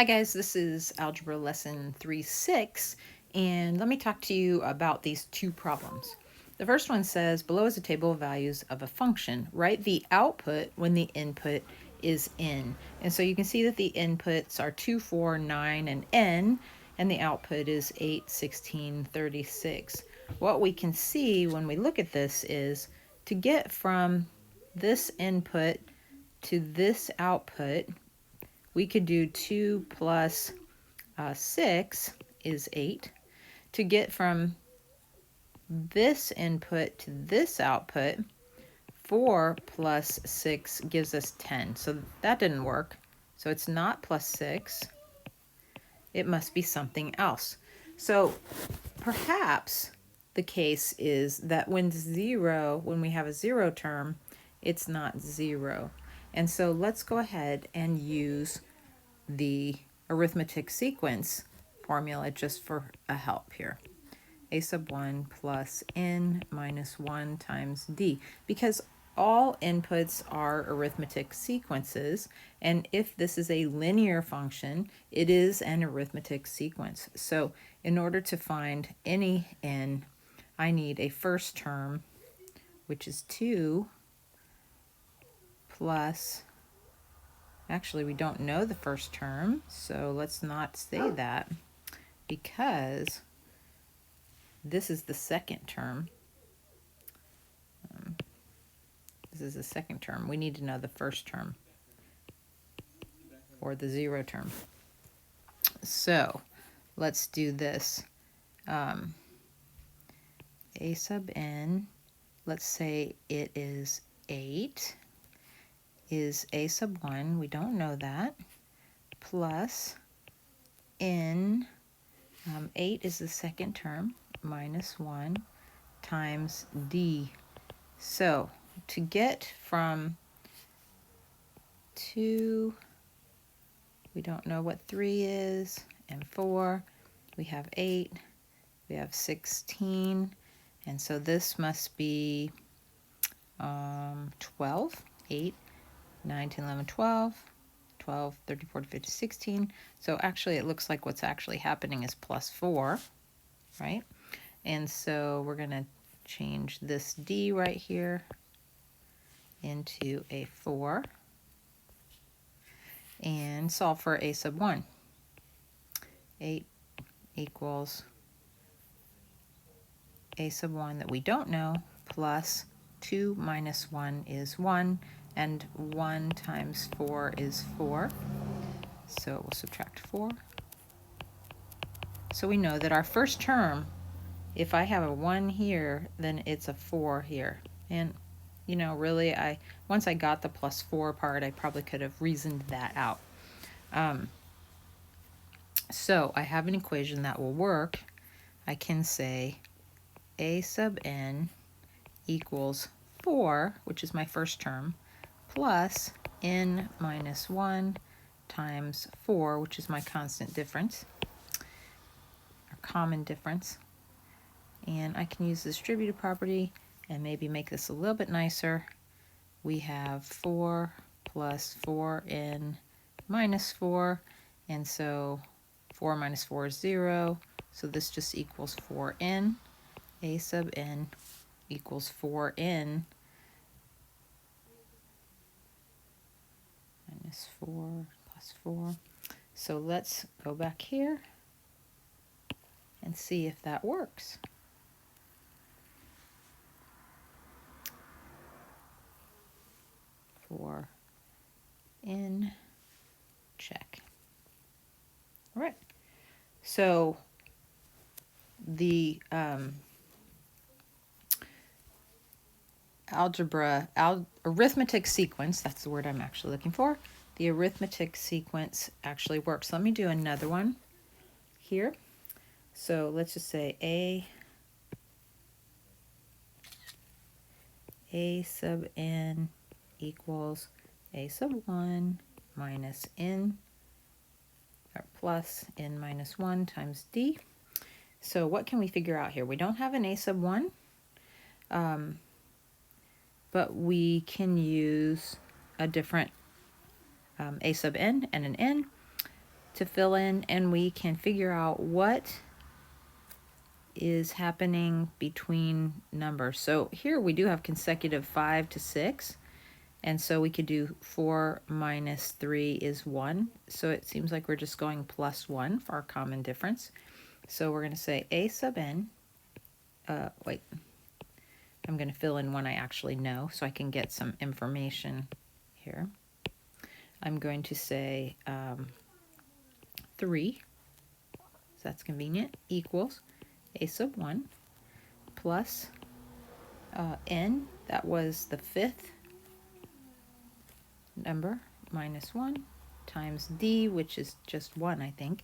Hi guys, this is Algebra Lesson 3.6, and let me talk to you about these two problems. The first one says, below is a table of values of a function. Write the output when the input is n. And so you can see that the inputs are 2, 4, 9, and n, and the output is 8, 16, 36. What we can see when we look at this is to get from this input to this output, we could do 2 plus 6 is 8. To get from this input to this output, 4 plus 6 gives us 10. So that didn't work. So it's not plus 6. It must be something else. So perhaps the case is that when we have a 0 term, it's not 0. And so let's go ahead and use the arithmetic sequence formula just for a help here. A sub 1 plus n minus 1 times d, because all inputs are arithmetic sequences, and if this is a linear function, it is an arithmetic sequence. So in order to find any n, I need a first term, which is 2 plus, actually we don't know the first term, so let's not say that, because this is the second term. This is the second term. We need to know the first term, or the 0 term. So let's do this. A sub n, let's say it is 8, is a sub 1, we don't know that, plus n, 8 is the second term, minus 1 times d. So to get from 2, we don't know what 3 is, and 4, we have 8, we have 16, and so this must be 12, 8, 9, 10, 11, 12, 12, 13, 14, 15, 16. So actually it looks like what's actually happening is plus 4, right? And so we're going to change this d right here into a 4 and solve for a sub 1. 8 equals a sub 1 that we don't know, plus 2 minus 1 is 1, and 1 times 4 is 4. So we'll subtract 4. So we know that our first term, if I have a 1 here, then it's a 4 here. And you know, really, once I got the plus 4 part, I probably could have reasoned that out. So I have an equation that will work. I can say a sub n equals 4, which is my first term, plus n minus 1 times 4, which is my constant difference, or common difference. And I can use the distributive property and maybe make this a little bit nicer. We have 4 plus 4n minus 4, and so 4 minus 4 is 0, so this just equals 4n. A sub n equals 4n minus 4 plus 4. So let's go back here and see if that works. For n, check. All right. So the arithmetic sequence, that's the word I'm actually looking for. The arithmetic sequence actually works. Let me do another one here. So let's just say a sub n equals a sub 1 minus n, or plus n minus 1 times d. So what can we figure out here? We don't have an a sub 1, but we can use a different a sub n and an n. to fill in, and we can figure out what is happening between numbers. So here we do have consecutive 5 to 6, and so we could do 4 minus 3 is 1. So it seems like we're just going plus 1 for our common difference. So we're going to say a sub n, wait, I'm going to fill in one I actually know so I can get some information here. I'm going to say 3, so that's convenient, equals a sub 1 plus n, that was the 5th number, minus 1 times d, which is just 1, I think.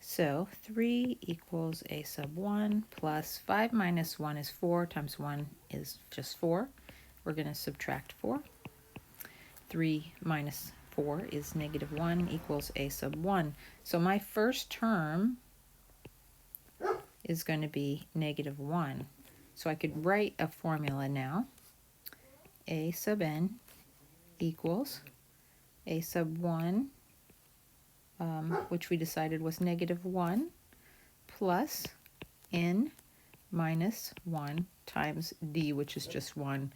So 3 equals a sub 1 plus 5 minus 1 is 4 times 1 is just 4. We're going to subtract 4. 3 minus 4 is negative 1 equals a sub 1. So my first term is going to be negative 1. So I could write a formula now. A sub n equals a sub 1, which we decided was negative 1, plus n minus 1 times d, which is just 1.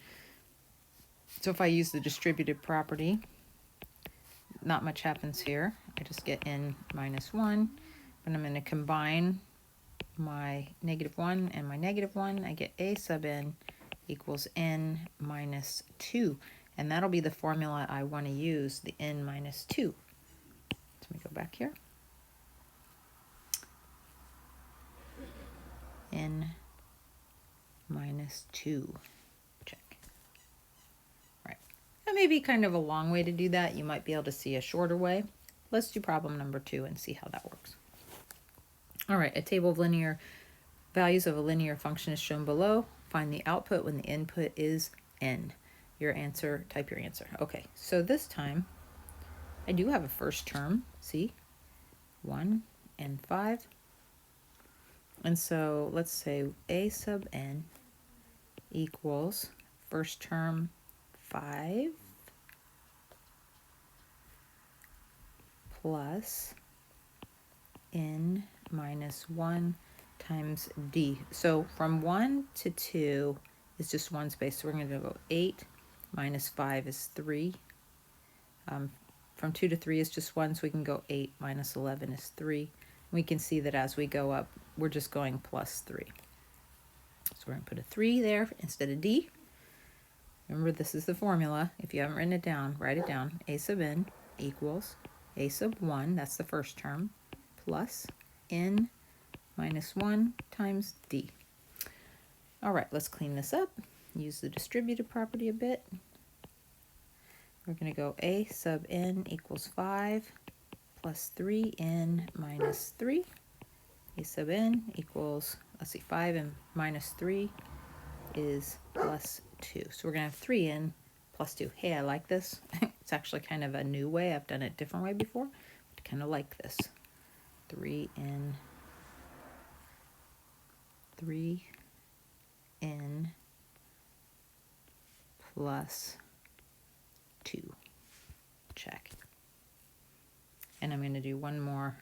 So if I use the distributive property, not much happens here. I just get n minus 1, but I'm going to combine my negative 1 and my negative 1. I get a sub n equals n minus 2. And that'll be the formula I want to use, the n minus 2. Let me go back here. N minus 2. Check. Right. That may be kind of a long way to do that. You might be able to see a shorter way. Let's do problem number 2 and see how that works. All right, a table of linear values of a linear function is shown below. Find the output when the input is n. Your answer, type your answer. Okay, so this time I do have a first term, see? 1 and 5. And so let's say a sub n equals first term 5 plus n minus 1 times d. So from 1 to 2 is just one space. So we're going to go 8 minus 5 is 3. From 2 to 3 is just 1, so we can go 8 minus 11 is 3. We can see that as we go up, we're just going plus 3. So we're going to put a 3 there instead of d. Remember, this is the formula. If you haven't written it down, write it down. A sub n equals a sub 1, that's the first term, plus n minus 1 times d. All right, let's clean this up. Use the distributive property a bit. We're going to go a sub n equals 5 plus 3n minus 3. A sub n equals, let's see, 5 and minus 3 is plus 2. So we're going to have 3n plus 2. Hey, I like this. It's actually kind of a new way. I've done it a different way before. I kind of like this. 3n plus 2. Check. And I'm going to do one more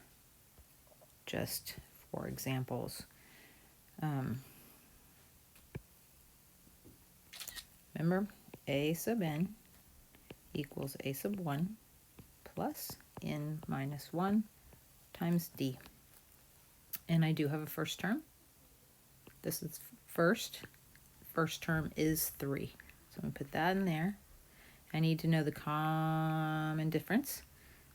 just for examples. Remember, a sub n equals a sub 1 plus n minus 1 times d. And I do have a first term. This is first. First term is 3. So I'm going to put that in there. I need to know the common difference.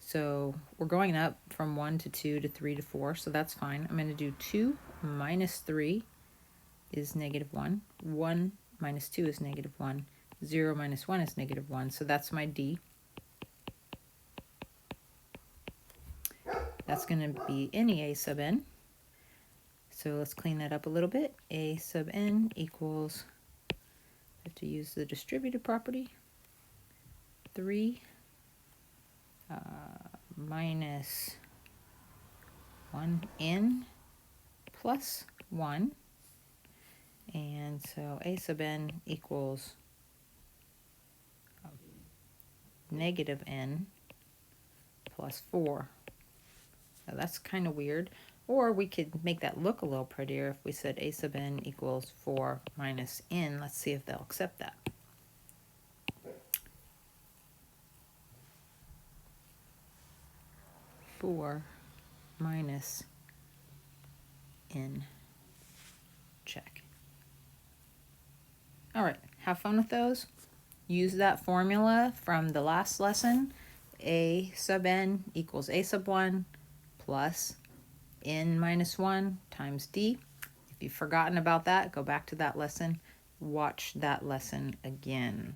So we're going up from 1 to 2 to 3 to 4, so that's fine. I'm going to do 2 minus 3 is negative 1. 1 minus 2 is negative 1. 0 minus 1 is negative 1, so that's my d. That's going to be any a sub n. So let's clean that up a little bit. A sub n equals, I have to use the distributive property, 3 minus 1n plus 1. And so a sub n equals negative n plus 4. So that's kind of weird. Or we could make that look a little prettier if we said a sub n equals 4 minus n. Let's see if they'll accept that. Four minus n. Check. All right, have fun with those. Use that formula from the last lesson. A sub n equals a sub 1 plus n minus 1 times d. If you've forgotten about that, go back to that lesson. Watch that lesson again.